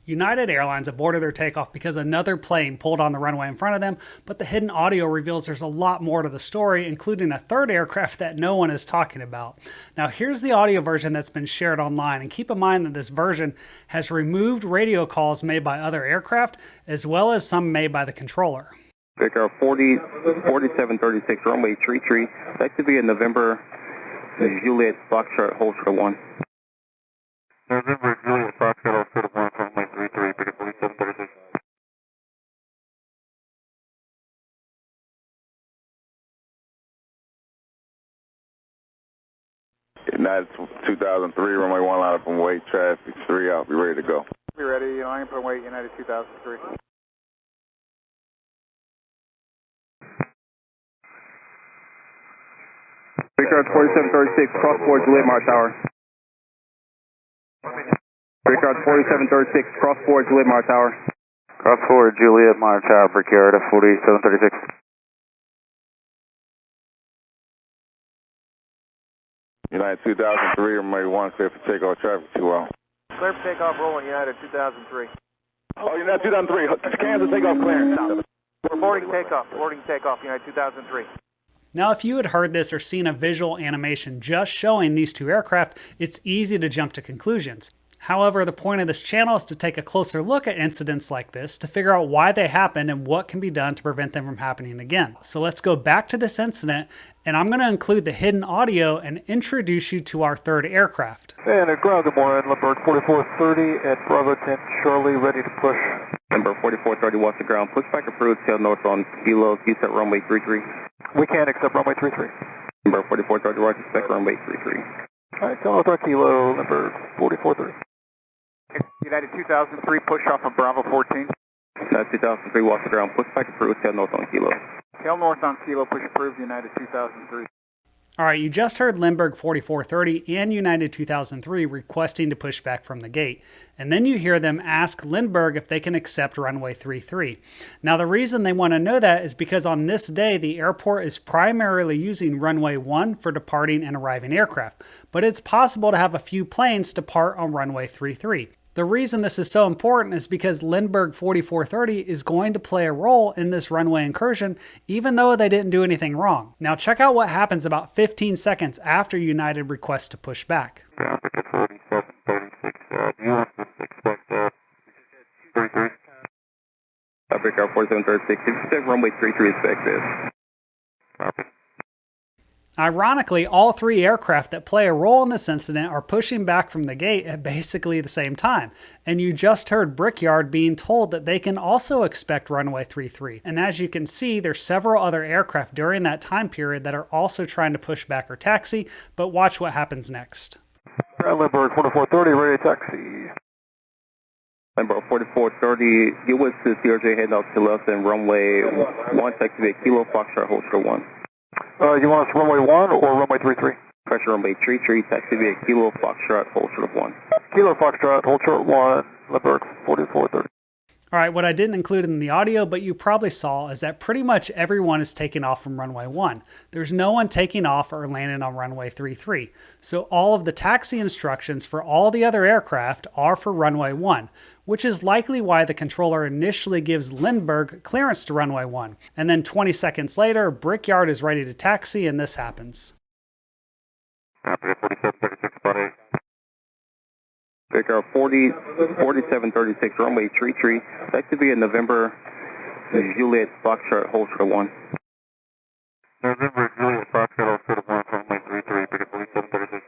United Airlines aborted their takeoff because another plane pulled on the runway in front of them, but the hidden audio reveals there's a lot more to the story, including a third aircraft that no one is talking about. Now here's the audio version that's been shared online, and keep in mind that this version has removed radio calls made by other aircraft, as well as some made by the controller. Takeoff 4736, runway 33, that could be in November, Juliet Foxtrot, hold for 1. November, Juliet Foxtrot, hold for 1, runway 33, pick up 4736. United 2003, runway 1 line up and wait, traffic 3 out, be ready to go. Be ready, line up and wait, United 2003. Brickyard 4736, cross board Juliet Mars Tower. Brickyard 4736, cross board Juliet Mars Tower. Cross forward, Juliet Mars Tower, Brickyard 4736. United 2003, runway 1 clear for takeoff, traffic 2 out. Clear for takeoff, rolling, United 2003. Oh, United 2003, Kansas takeoff clearance. We're boarding takeoff, United 2003. Now, if you had heard this or seen a visual animation just showing these two aircraft, it's easy to jump to conclusions. However, the point of this channel is to take a closer look at incidents like this to figure out why they happened and what can be done to prevent them from happening again. So let's go back to this incident, and I'm going to include the hidden audio and introduce you to our third aircraft. And at ground, good morning, Lindbergh 4430 at Bravo 10, Charlie, ready to push. Number 4430, watch the ground, push back approved, tail north on Kilo, QSET runway 33. We can't accept runway 33. Number 4430, watch expect runway 33. Alright, tail north on Kilo, number 4430. United 2003, push off of Bravo 14. United 2003, watch the ground, push back approved, tail north on Kilo. Tail north on Kilo, push approved, United 2003. All right, you just heard Lindbergh 4430 and United 2003 requesting to push back from the gate. And then you hear them ask Lindbergh if they can accept runway 33. Now, the reason they want to know that is because on this day, the airport is primarily using runway 1 for departing and arriving aircraft. But it's possible to have a few planes depart on runway 33. The reason this is so important is because Lindbergh 4430 is going to play a role in this runway incursion, even though they didn't do anything wrong. Now check out what happens about 15 seconds after United requests to push back. Traffic at 4736, you want to expect 33? Brickyard 4736, expect runway 33 expect this. Copy. Ironically, all three aircraft that play a role in this incident are pushing back from the gate at basically the same time. And you just heard Brickyard being told that they can also expect runway 33. And as you can see, there's several other aircraft during that time period that are also trying to push back or taxi, but watch what happens next. Lindbergh 4430, ready to taxi. Number 4430, US to CRJ heading out to left and runway 1, taxi at Kilo, Foxtrot, hold for 1. You want us runway 1 or runway 33? Pressure runway 33, taxi at Kilo, Foxtrot, hold short of 1. Kilo Foxtrot, hold short 1, Lindbergh 4430. All right, what I didn't include in the audio, but you probably saw, is that pretty much everyone is taking off from runway 1. There's no one taking off or landing on runway 33. So all of the taxi instructions for all the other aircraft are for runway 1, which is likely why the controller initially gives Lindbergh clearance to runway 1. And then 20 seconds later, Brickyard is ready to taxi, and this happens. Copy, 4736, buddy. Brickyard 4736, runway 33, that could be in November, Juliet Foxtrot, hold short of 1. November, Juliet Foxtrot, hold short of 1, runway 33, pick up 4736.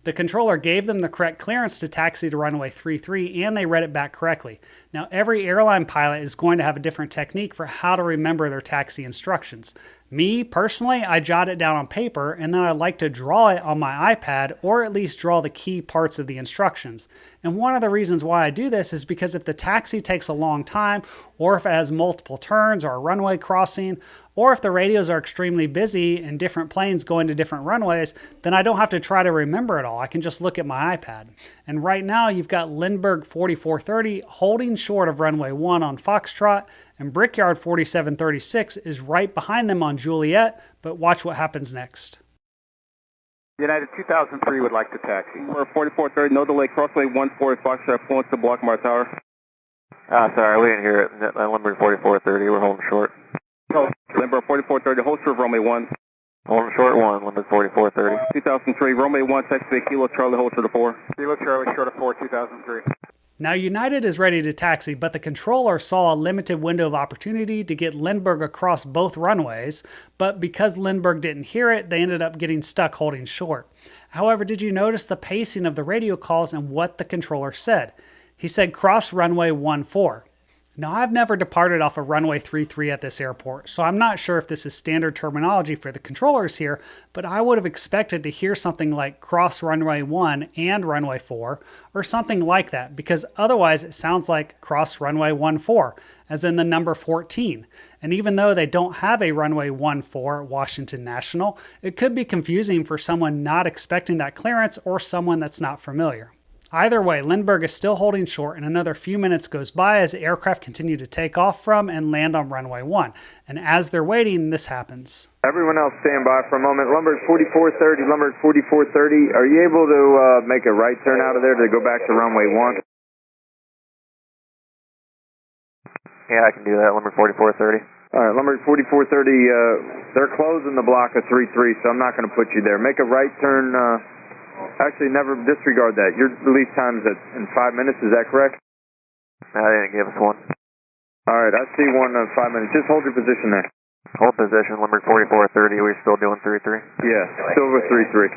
The controller gave them the correct clearance to taxi to runway 33, and they read it back correctly. Now, every airline pilot is going to have a different technique for how to remember their taxi instructions. Me, personally, I jot it down on paper, and then I like to draw it on my iPad, or at least draw the key parts of the instructions. And one of the reasons why I do this is because if the taxi takes a long time, or if it has multiple turns or a runway crossing, or if the radios are extremely busy and different planes going to different runways, then I don't have to try to remember it all. I can just look at my iPad. And right now you've got Lindbergh 4430 holding short of runway 1 on Foxtrot, and Brickyard 4736 is right behind them on Juliet, but watch what happens next. United 2003 would like to taxi. Number 4430, no delay, crossway 14, Foxtrot, points to block Mars Tower. Sorry, we didn't hear it. Lindbergh 4430, we're holding short. Lindbergh 4430, hold short runway 1. Holding short 1, Lindbergh 4430. 2003, runway 1, taxi Kilo Charlie, hold short of 4. Kilo Charlie, short of 4, 2003. Now United is ready to taxi, but the controller saw a limited window of opportunity to get Lindbergh across both runways, but because Lindbergh didn't hear it, they ended up getting stuck holding short. However, did you notice the pacing of the radio calls and what the controller said? He said cross runway 14. Now, I've never departed off of runway 33 at this airport, so I'm not sure if this is standard terminology for the controllers here, but I would have expected to hear something like cross runway 1 and runway 4, or something like that, because otherwise it sounds like cross runway 14, as in the number 14. And even though they don't have a runway 14 at Washington National, it could be confusing for someone not expecting that clearance or someone that's not familiar. Either way, Lindbergh is still holding short, and another few minutes goes by as the aircraft continue to take off from and land on runway 1. And as they're waiting, this happens. Everyone else stand by for a moment. Lindbergh 4430, Lindbergh 4430. Are you able to make a right turn out of there to go back to runway 1? Yeah, I can do that, Lindbergh 4430. All right, Lindbergh 4430, they're closing the block of 33, so I'm not going to put you there. Make a right turn. Actually, never disregard that. Your release time is in 5 minutes, is that correct? They didn't give us one. All right, I see one in 5 minutes. Just hold your position there. Hold position, Lindbergh 4430, we're still doing 33? Yeah, still with 33.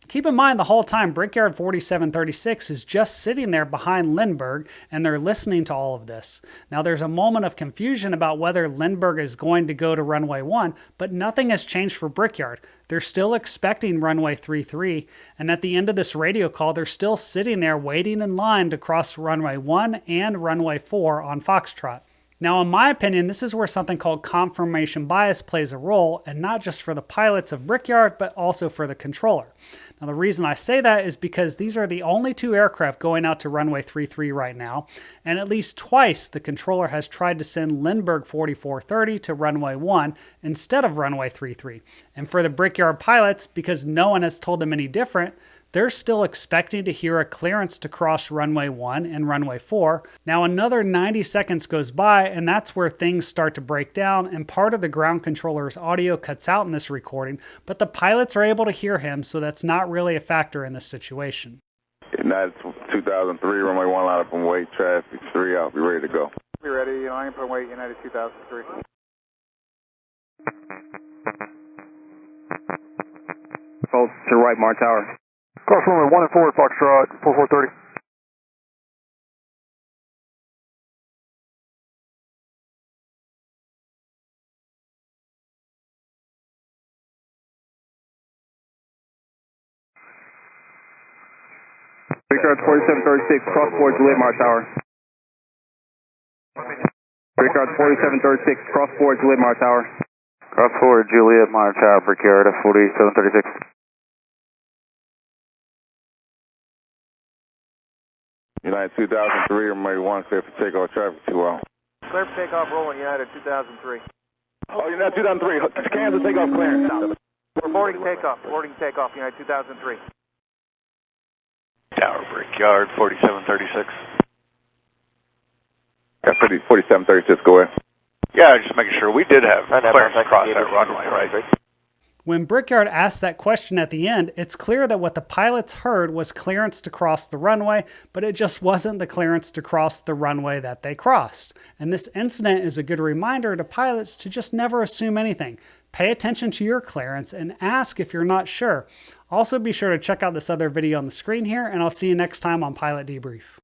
Keep in mind the whole time Brickyard 4736 is just sitting there behind Lindbergh and they're listening to all of this. Now there's a moment of confusion about whether Lindbergh is going to go to runway 1, but nothing has changed for Brickyard. They're still expecting runway 33, and at the end of this radio call they're still sitting there waiting in line to cross runway 1 and runway 4 on Foxtrot. Now, in my opinion, this is where something called confirmation bias plays a role, and not just for the pilots of Brickyard, but also for the controller. Now, the reason I say that is because these are the only two aircraft going out to runway 33 right now, and at least twice the controller has tried to send Lindbergh 4430 to runway 1 instead of runway 33. And for the Brickyard pilots, because no one has told them any different, they're still expecting to hear a clearance to cross runway 1 and runway 4. Now another 90 seconds goes by, and that's where things start to break down, and part of the ground controller's audio cuts out in this recording, but the pilots are able to hear him, so that's not really a factor in this situation. United 2003, runway 1 line up and wait, traffic 3 out, be ready to go. Be ready, line up and wait, United 2003. Close to right, Mar Tower. Cross runway 1 and 4, Foxtrot, 4430. Brickyard 4736, cross forward Juliet Mar Tower. Brickyard 4736, cross forward Juliet Mar Tower. Cross forward Juliet, Mar Tower, Brickyard 4736. United 2003, runway 1, clear for takeoff, traffic 2 out. Clear for takeoff, rolling United 2003. Oh, United 2003, Kansas takeoff clearance. We're boarding takeoff, United 2003. Tower Brickyard 4736. Yeah, 4736, go ahead. Yeah, just making sure we did have clearance across that runway, right? When Brickyard asked that question at the end, it's clear that what the pilots heard was clearance to cross the runway, but it just wasn't the clearance to cross the runway that they crossed. And this incident is a good reminder to pilots to just never assume anything. Pay attention to your clearance and ask if you're not sure. Also be sure to check out this other video on the screen here, and I'll see you next time on Pilot Debrief.